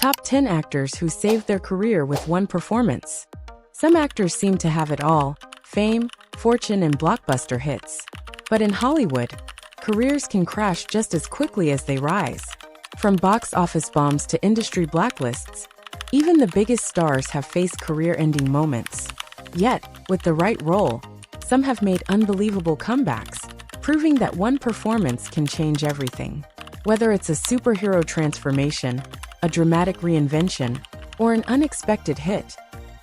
Top 10 actors who saved their career with one performance. Some actors seem to have it all: fame, fortune, and blockbuster hits. But in Hollywood, careers can crash just as quickly as they rise. From box office bombs to industry blacklists, even the biggest stars have faced career-ending moments. Yet, with the right role, some have made unbelievable comebacks, proving that one performance can change everything. Whether it's a superhero transformation, a dramatic reinvention, or an unexpected hit,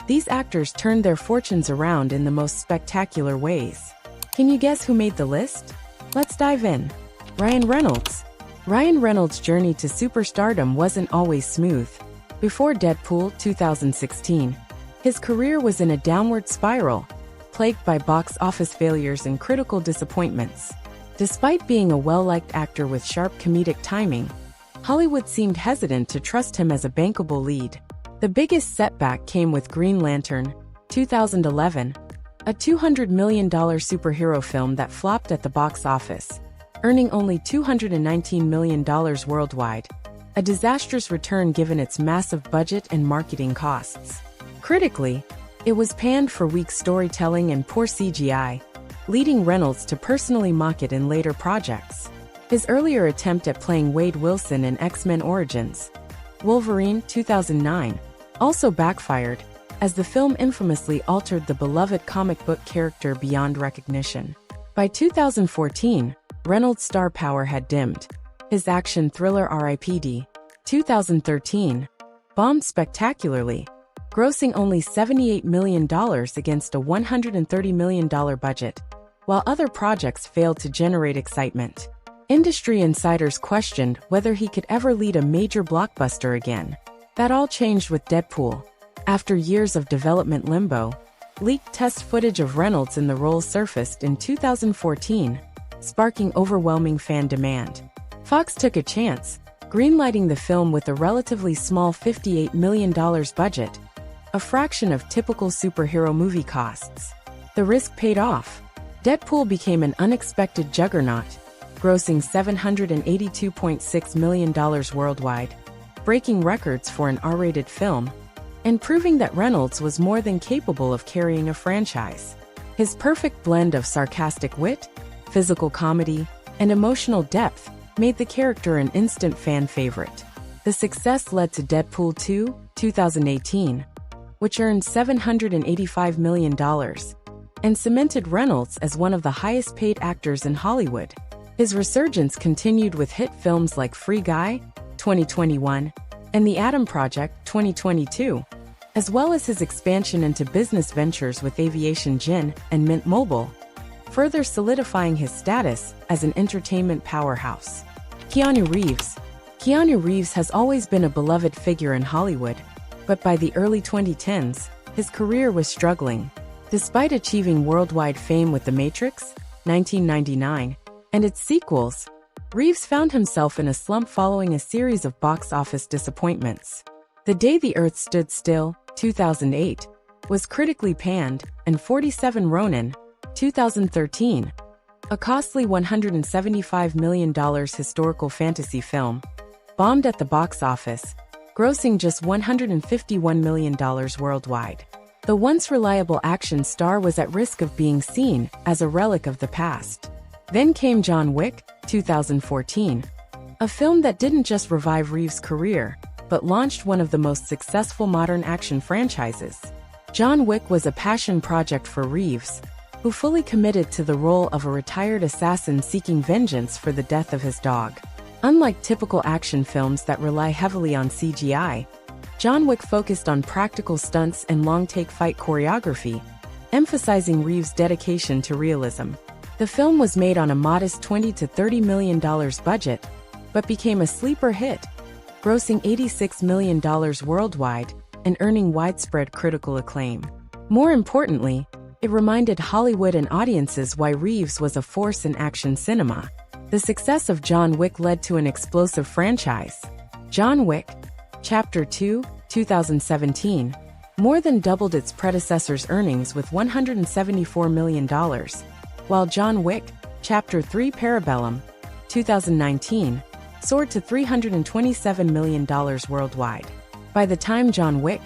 these actors turned their fortunes around in the most spectacular ways. Can you guess who made the list? Let's dive in. Ryan Reynolds. Ryan Reynolds' journey to superstardom wasn't always smooth. Before Deadpool 2016, his career was in a downward spiral, plagued by box office failures and critical disappointments. Despite being a well-liked actor with sharp comedic timing, Hollywood seemed hesitant to trust him as a bankable lead. The biggest setback came with Green Lantern, 2011, a $200 million superhero film that flopped at the box office, earning only $219 million worldwide, a disastrous return given its massive budget and marketing costs. Critically, it was panned for weak storytelling and poor CGI, leading Reynolds to personally mock it in later projects. His earlier attempt at playing Wade Wilson in X-Men Origins, Wolverine 2009, also backfired, as the film infamously altered the beloved comic book character beyond recognition. By 2014, Reynolds' star power had dimmed. His action thriller R.I.P.D. 2013 bombed spectacularly, grossing only $78 million against a $130 million budget, while other projects failed to generate excitement. Industry insiders questioned whether he could ever lead a major blockbuster again. That all changed with Deadpool. After years of development limbo, leaked test footage of Reynolds in the role surfaced in 2014, sparking overwhelming fan demand. Fox took a chance, greenlighting the film with a relatively small $58 million budget, a fraction of typical superhero movie costs. The risk paid off. Deadpool became an unexpected juggernaut, grossing $782.6 million worldwide, breaking records for an R-rated film, and proving that Reynolds was more than capable of carrying a franchise. His perfect blend of sarcastic wit, physical comedy, and emotional depth made the character an instant fan favorite. The success led to Deadpool 2, 2018, which earned $785 million, and cemented Reynolds as one of the highest-paid actors in Hollywood. His resurgence continued with hit films like Free Guy, 2021, and The Atom Project, 2022, as well as his expansion into business ventures with Aviation Gin and Mint Mobile, further solidifying his status as an entertainment powerhouse. Keanu Reeves. Keanu Reeves has always been a beloved figure in Hollywood, but by the early 2010s, his career was struggling. Despite achieving worldwide fame with The Matrix, 1999, and its sequels, Reeves found himself in a slump following a series of box office disappointments. The Day the Earth Stood Still, 2008, was critically panned, and 47 Ronin, 2013, a costly $175 million historical fantasy film, bombed at the box office, grossing just $151 million worldwide. The once reliable action star was at risk of being seen as a relic of the past. Then came John Wick, 2014, a film that didn't just revive Reeves' career, but launched one of the most successful modern action franchises. John Wick was a passion project for Reeves, who fully committed to the role of a retired assassin seeking vengeance for the death of his dog. Unlike typical action films that rely heavily on CGI, John Wick focused on practical stunts and long-take fight choreography, emphasizing Reeves' dedication to realism. The film was made on a modest $20 to $30 million budget, but became a sleeper hit, grossing $86 million worldwide and earning widespread critical acclaim. More importantly, it reminded Hollywood and audiences why Reeves was a force in action cinema. The success of John Wick led to an explosive franchise. John Wick, Chapter 2, 2017, more than doubled its predecessor's earnings with $174 million, while John Wick, Chapter 3 Parabellum, 2019, soared to $327 million worldwide. By the time John Wick,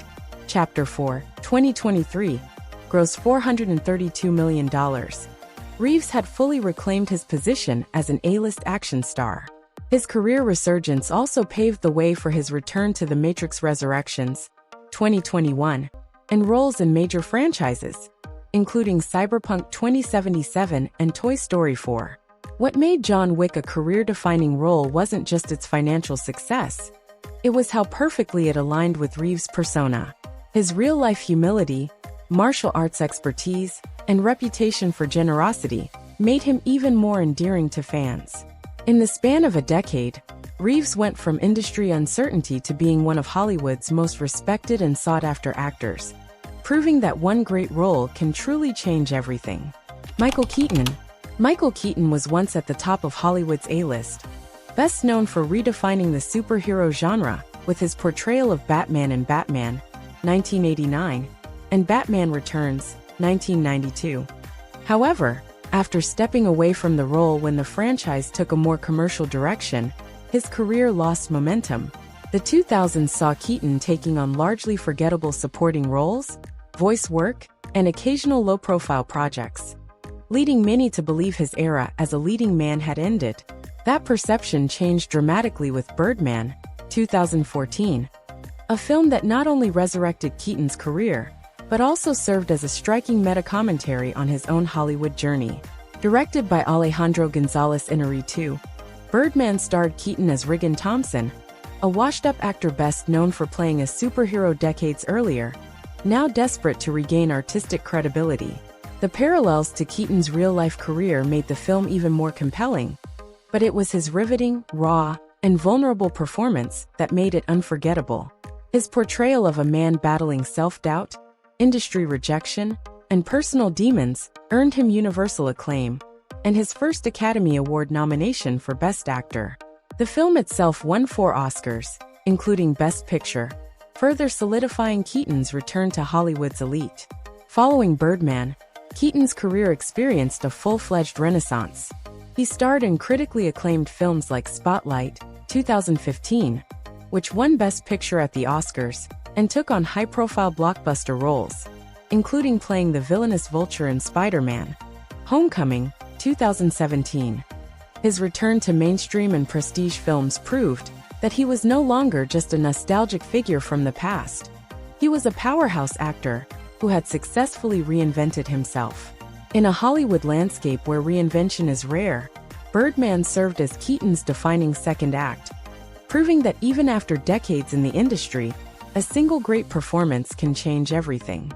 Chapter 4, 2023, grossed $432 million, Reeves had fully reclaimed his position as an A-list action star. His career resurgence also paved the way for his return to The Matrix Resurrections, 2021, and roles in major franchises, including Cyberpunk 2077 and Toy Story 4. What made John Wick a career-defining role wasn't just its financial success. It was how perfectly it aligned with Reeves' persona. His real-life humility, martial arts expertise, and reputation for generosity made him even more endearing to fans. In the span of a decade, Reeves went from industry uncertainty to being one of Hollywood's most respected and sought-after actors, proving that one great role can truly change everything. Michael Keaton. Michael Keaton was once at the top of Hollywood's A-list, best known for redefining the superhero genre with his portrayal of Batman in Batman, 1989, and Batman Returns, 1992. However, after stepping away from the role when the franchise took a more commercial direction, his career lost momentum. The 2000s saw Keaton taking on largely forgettable supporting roles, voice work, and occasional low-profile projects, leading many to believe his era as a leading man had ended. That perception changed dramatically with Birdman, 2014, a film that not only resurrected Keaton's career, but also served as a striking meta-commentary on his own Hollywood journey. Directed by Alejandro González Iñárritu, Birdman starred Keaton as Regan Thompson, a washed-up actor best known for playing a superhero decades earlier, now desperate to regain artistic credibility. The parallels to Keaton's real-life career made the film even more compelling, but it was his riveting, raw, and vulnerable performance that made it unforgettable. His portrayal of a man battling self-doubt, industry rejection, and personal demons earned him universal acclaim, and his first Academy Award nomination for Best Actor. The film itself won 4 Oscars, including Best Picture, further solidifying Keaton's return to Hollywood's elite. Following Birdman, Keaton's career experienced a full-fledged renaissance. He starred in critically acclaimed films like Spotlight, 2015, which won Best Picture at the Oscars, and took on high-profile blockbuster roles, including playing the villainous Vulture in Spider-Man: Homecoming, 2017. His return to mainstream and prestige films proved that he was no longer just a nostalgic figure from the past. He was a powerhouse actor who had successfully reinvented himself. In a Hollywood landscape where reinvention is rare, Birdman served as Keaton's defining second act, proving that even after decades in the industry, a single great performance can change everything.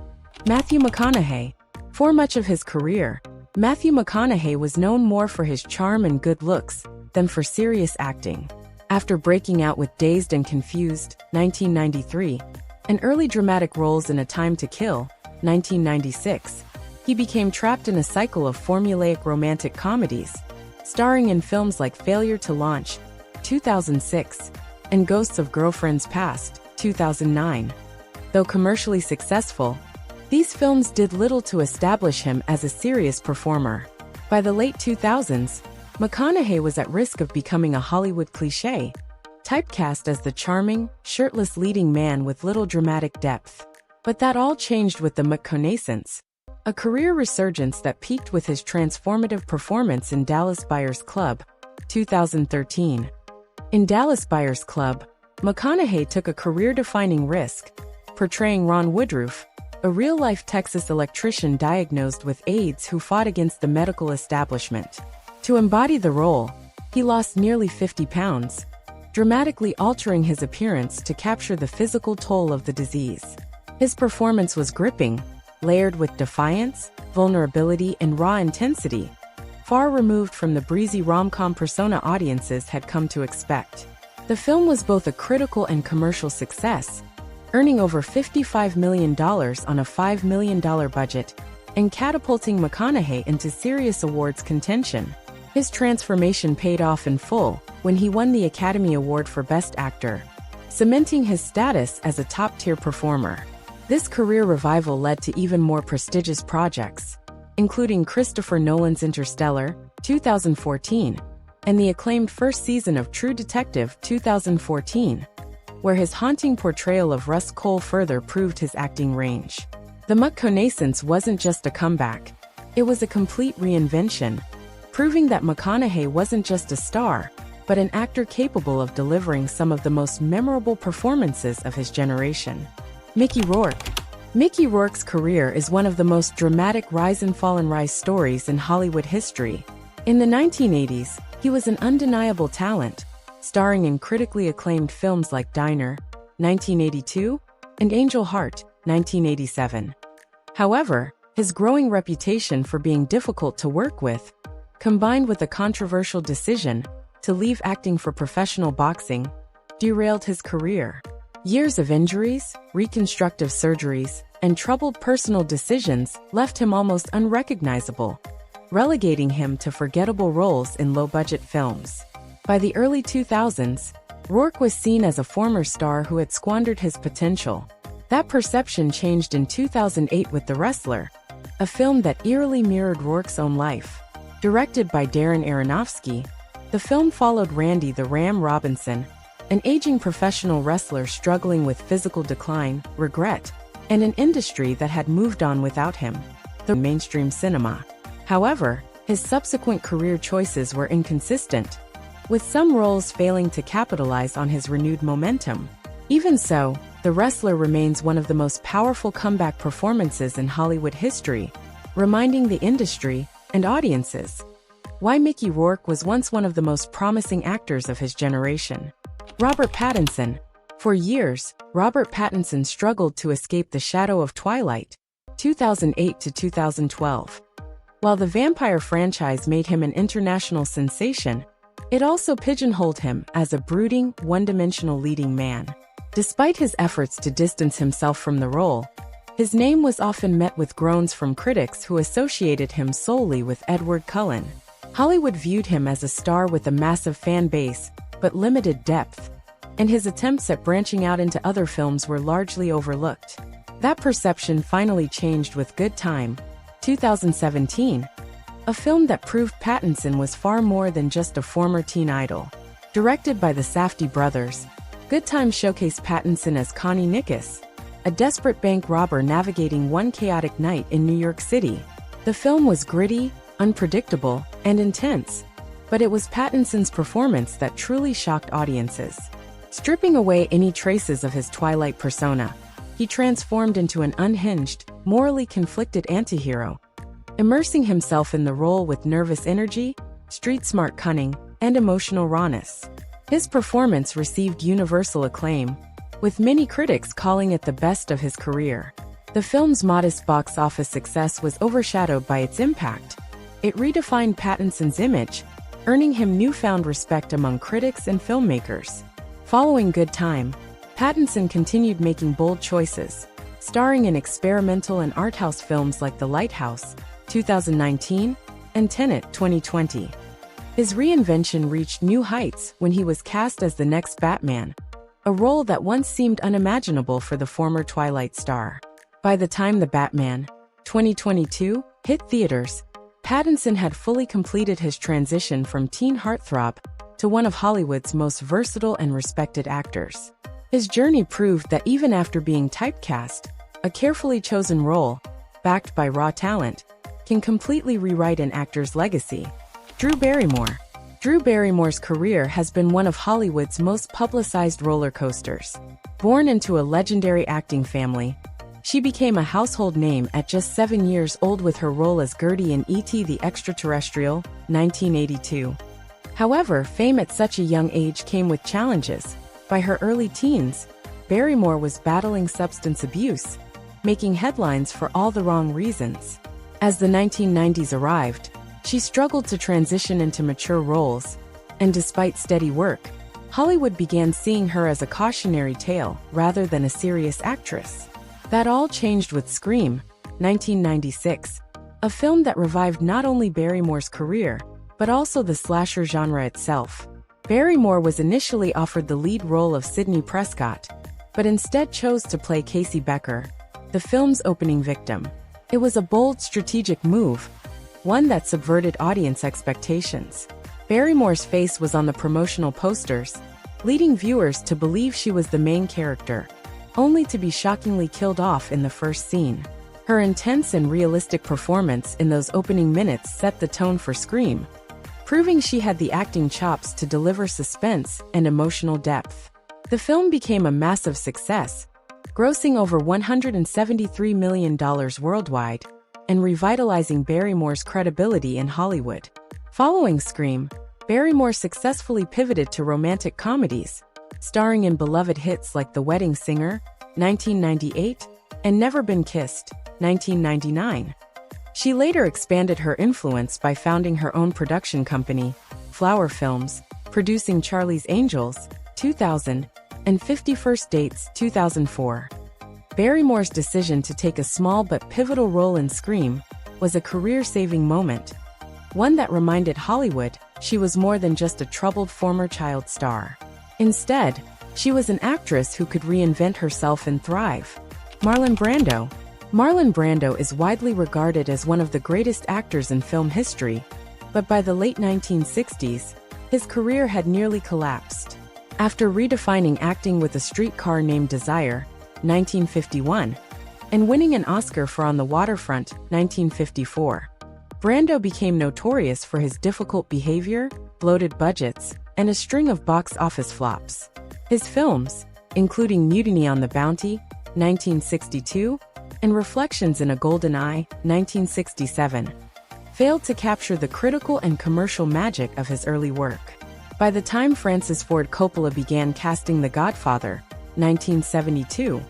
Matthew McConaughey. For much of his career, Matthew McConaughey was known more for his charm and good looks than for serious acting. After breaking out with Dazed and Confused, 1993, and early dramatic roles in A Time to Kill, 1996, he became trapped in a cycle of formulaic romantic comedies, starring in films like Failure to Launch, 2006, and Ghosts of Girlfriends Past, 2009. Though commercially successful, these films did little to establish him as a serious performer. By the late 2000s, McConaughey was at risk of becoming a Hollywood cliché, typecast as the charming, shirtless leading man with little dramatic depth. But that all changed with the McConaissance, a career resurgence that peaked with his transformative performance in Dallas Buyers Club, 2013. In Dallas Buyers Club, McConaughey took a career-defining risk, portraying Ron Woodruff, a real-life Texas electrician diagnosed with AIDS who fought against the medical establishment. To embody the role, he lost nearly 50 pounds, dramatically altering his appearance to capture the physical toll of the disease. His performance was gripping, layered with defiance, vulnerability, and raw intensity, far removed from the breezy rom-com persona audiences had come to expect. The film was both a critical and commercial success, earning over $55 million on a $5 million budget, and catapulting McConaughey into serious awards contention. His transformation paid off in full when he won the Academy Award for Best Actor, cementing his status as a top-tier performer. This career revival led to even more prestigious projects, including Christopher Nolan's Interstellar, 2014, and the acclaimed first season of True Detective, 2014. where his haunting portrayal of Rust Cole further proved his acting range. The McConaissance wasn't just a comeback. It was a complete reinvention, proving that McConaughey wasn't just a star, but an actor capable of delivering some of the most memorable performances of his generation. Mickey Rourke. Mickey Rourke's career is one of the most dramatic rise and rise stories in Hollywood history. In the 1980s, he was an undeniable talent, starring in critically acclaimed films like Diner, 1982, and Angel Heart, 1987. However, his growing reputation for being difficult to work with, combined with a controversial decision to leave acting for professional boxing, derailed his career. Years of injuries, reconstructive surgeries, and troubled personal decisions left him almost unrecognizable, relegating him to forgettable roles in low-budget films. By the early 2000s, Rourke was seen as a former star who had squandered his potential. That perception changed in 2008 with The Wrestler, a film that eerily mirrored Rourke's own life. Directed by Darren Aronofsky, the film followed Randy the Ram Robinson, an aging professional wrestler struggling with physical decline, regret, and an industry that had moved on without him, the mainstream cinema. However, his subsequent career choices were inconsistent, with some roles failing to capitalize on his renewed momentum. Even so, The Wrestler remains one of the most powerful comeback performances in Hollywood history, reminding the industry and audiences why Mickey Rourke was once one of the most promising actors of his generation. Robert Pattinson. For years, Robert Pattinson struggled to escape the shadow of Twilight, 2008 to 2012. While the vampire franchise made him an international sensation, it also pigeonholed him as a brooding, one-dimensional leading man. Despite his efforts to distance himself from the role, his name was often met with groans from critics who associated him solely with Edward Cullen. Hollywood viewed him as a star with a massive fan base, but limited depth, and his attempts at branching out into other films were largely overlooked. That perception finally changed with Good Time, 2017, a film that proved Pattinson was far more than just a former teen idol. Directed by the Safdie brothers, Good Time showcased Pattinson as Connie Nicholas, a desperate bank robber navigating one chaotic night in New York City. The film was gritty, unpredictable, and intense, but it was Pattinson's performance that truly shocked audiences. Stripping away any traces of his Twilight persona, he transformed into an unhinged, morally conflicted antihero, immersing himself in the role with nervous energy, street-smart cunning, and emotional rawness. His performance received universal acclaim, with many critics calling it the best of his career. The film's modest box office success was overshadowed by its impact. It redefined Pattinson's image, earning him newfound respect among critics and filmmakers. Following Good Time, Pattinson continued making bold choices, starring in experimental and art house films like The Lighthouse, 2019, and Tenet, 2020. His reinvention reached new heights when he was cast as the next Batman, a role that once seemed unimaginable for the former Twilight star. By the time The Batman, 2022, hit theaters, Pattinson had fully completed his transition from teen heartthrob to one of Hollywood's most versatile and respected actors. His journey proved that even after being typecast, a carefully chosen role, backed by raw talent, can completely rewrite an actor's legacy. Drew Barrymore. Drew Barrymore's career has been one of Hollywood's most publicized roller coasters. Born into a legendary acting family, she became a household name at just 7 years old with her role as Gertie in E.T. the Extraterrestrial, 1982. However, fame at such a young age came with challenges. By her early teens, Barrymore was battling substance abuse, making headlines for all the wrong reasons. As the 1990s arrived, she struggled to transition into mature roles, and despite steady work, Hollywood began seeing her as a cautionary tale rather than a serious actress. That all changed with Scream, 1996, a film that revived not only Barrymore's career, but also the slasher genre itself. Barrymore was initially offered the lead role of Sidney Prescott, but instead chose to play Casey Becker, the film's opening victim. It was a bold strategic move, one that subverted audience expectations. Barrymore's face was on the promotional posters, leading viewers to believe she was the main character, only to be shockingly killed off in the first scene. Her intense and realistic performance in those opening minutes set the tone for Scream, proving she had the acting chops to deliver suspense and emotional depth. The film became a massive success, grossing over $173 million worldwide, and revitalizing Barrymore's credibility in Hollywood. Following Scream, Barrymore successfully pivoted to romantic comedies, starring in beloved hits like The Wedding Singer, 1998, and Never Been Kissed, 1999. She later expanded her influence by founding her own production company, Flower Films, producing Charlie's Angels, 2000, and 50 First Dates, 2004. Barrymore's decision to take a small but pivotal role in Scream was a career-saving moment, one that reminded Hollywood she was more than just a troubled former child star. Instead, she was an actress who could reinvent herself and thrive. Marlon Brando. Marlon Brando is widely regarded as one of the greatest actors in film history, but by the late 1960s, his career had nearly collapsed. After redefining acting with A Streetcar Named Desire, 1951, and winning an Oscar for On the Waterfront, 1954, Brando became notorious for his difficult behavior, bloated budgets, and a string of box office flops. His films, including Mutiny on the Bounty, 1962, and Reflections in a Golden Eye, 1967, failed to capture the critical and commercial magic of his early work. By the time Francis Ford Coppola began casting The Godfather, 1972,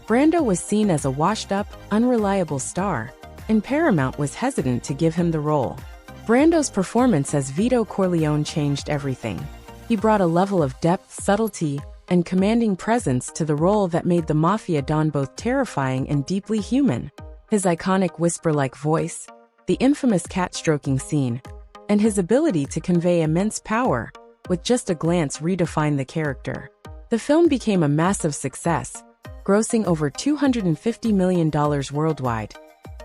Brando was seen as a washed-up, unreliable star, and Paramount was hesitant to give him the role. Brando's performance as Vito Corleone changed everything. He brought a level of depth, subtlety, and commanding presence to the role that made the Mafia Don both terrifying and deeply human. His iconic whisper-like voice, the infamous cat-stroking scene, and his ability to convey immense power, with just a glance redefined the character. The film became a massive success, grossing over $250 million worldwide,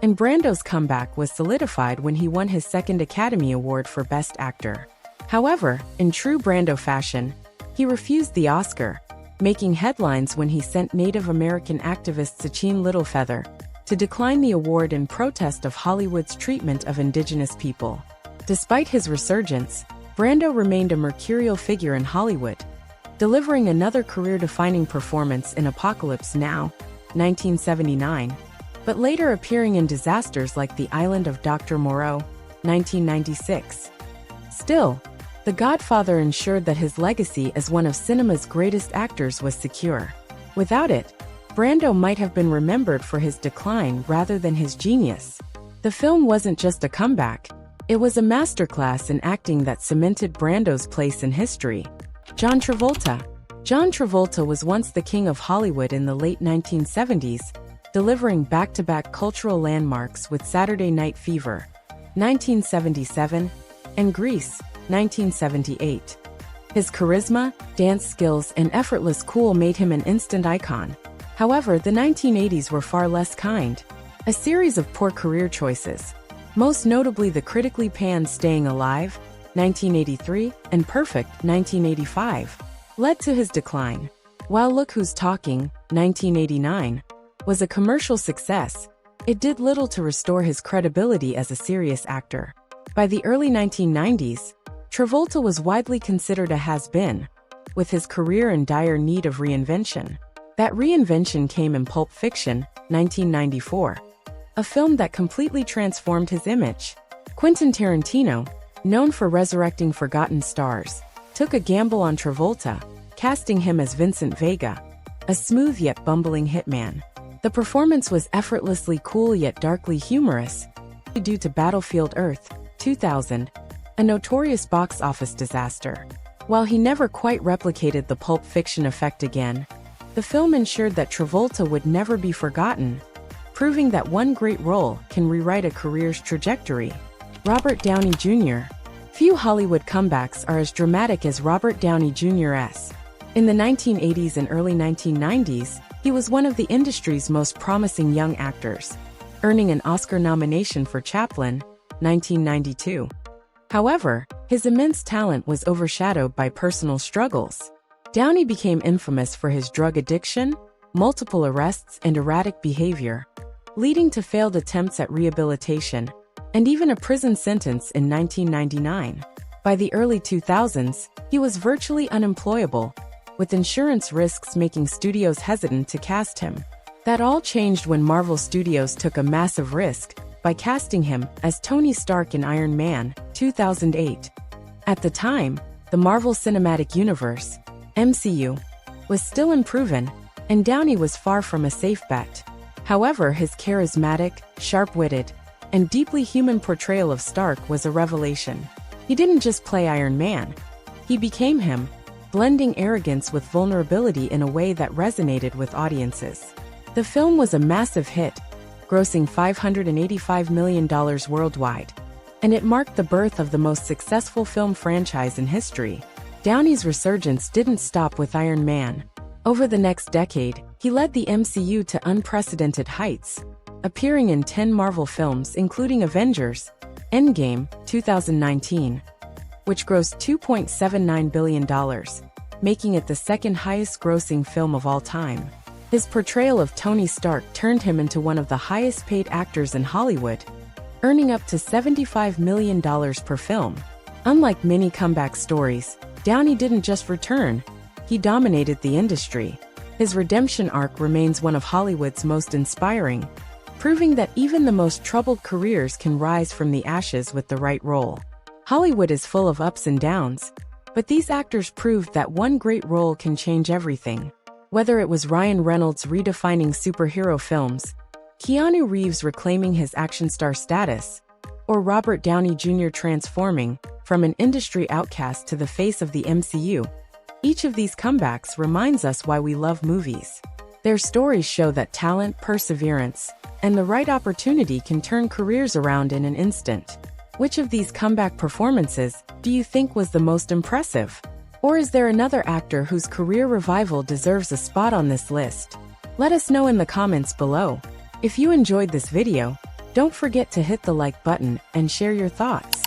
and Brando's comeback was solidified when he won his second Academy Award for Best Actor. However, in true Brando fashion, he refused the Oscar, making headlines when he sent Native American activist Sacheen Littlefeather to decline the award in protest of Hollywood's treatment of indigenous people. Despite his resurgence, Brando remained a mercurial figure in Hollywood, delivering another career-defining performance in Apocalypse Now, 1979, but later appearing in disasters like The Island of Dr. Moreau, 1996. Still, The Godfather ensured that his legacy as one of cinema's greatest actors was secure. Without it, Brando might have been remembered for his decline rather than his genius. The film wasn't just a comeback, it was a masterclass in acting that cemented Brando's place in history. John Travolta. John Travolta was once the king of Hollywood in the late 1970s, delivering back-to-back cultural landmarks with Saturday Night Fever, 1977, and Grease, 1978. His charisma, dance skills, and effortless cool made him an instant icon. However, the 1980s were far less kind. A series of poor career choices, most notably the critically panned Staying Alive, 1983, and Perfect, 1985, led to his decline. While Look Who's Talking, 1989, was a commercial success, it did little to restore his credibility as a serious actor. By the early 1990s, Travolta was widely considered a has-been, with his career in dire need of reinvention. That reinvention came in Pulp Fiction, 1994, a film that completely transformed his image. Quentin Tarantino, known for resurrecting forgotten stars, took a gamble on Travolta, casting him as Vincent Vega, a smooth yet bumbling hitman. The performance was effortlessly cool yet darkly humorous, due to Battlefield Earth, 2000, a notorious box office disaster. While he never quite replicated the Pulp Fiction effect again, the film ensured that Travolta would never be forgotten, proving that one great role can rewrite a career's trajectory. Robert Downey Jr. Few Hollywood comebacks are as dramatic as Robert Downey Jr.'s. In the 1980s and early 1990s, he was one of the industry's most promising young actors, earning an Oscar nomination for Chaplin, 1992. However, his immense talent was overshadowed by personal struggles. Downey became infamous for his drug addiction, multiple arrests, and erratic behavior, leading to failed attempts at rehabilitation and even a prison sentence in 1999. By the early 2000s, he was virtually unemployable, with insurance risks making studios hesitant to cast him. That all changed when Marvel Studios took a massive risk by casting him as Tony Stark in Iron Man 2008. At the time, the Marvel Cinematic Universe, MCU, was still unproven, and Downey was far from a safe bet. However, his charismatic, sharp-witted, and deeply human portrayal of Stark was a revelation. He didn't just play Iron Man. He became him, blending arrogance with vulnerability in a way that resonated with audiences. The film was a massive hit, grossing $585 million worldwide, and it marked the birth of the most successful film franchise in history. Downey's resurgence didn't stop with Iron Man. Over the next decade, he led the MCU to unprecedented heights, appearing in 10 Marvel films including Avengers: Endgame 2019, which grossed $2.79 billion, making it the second highest-grossing film of all time. His portrayal of Tony Stark turned him into one of the highest-paid actors in Hollywood, earning up to $75 million per film. Unlike many comeback stories, Downey didn't just return, he dominated the industry. His redemption arc remains one of Hollywood's most inspiring, proving that even the most troubled careers can rise from the ashes with the right role. Hollywood is full of ups and downs, but these actors proved that one great role can change everything. Whether it was Ryan Reynolds redefining superhero films, Keanu Reeves reclaiming his action star status, or Robert Downey Jr. transforming from an industry outcast to the face of the MCU, each of these comebacks reminds us why we love movies. Their stories show that talent, perseverance, and the right opportunity can turn careers around in an instant. Which of these comeback performances do you think was the most impressive? Or is there another actor whose career revival deserves a spot on this list? Let us know in the comments below. If you enjoyed this video, don't forget to hit the like button and share your thoughts.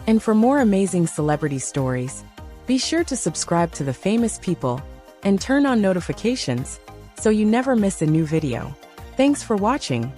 And for more amazing celebrity stories, be sure to subscribe to The Famous People and turn on notifications so you never miss a new video. Thanks for watching.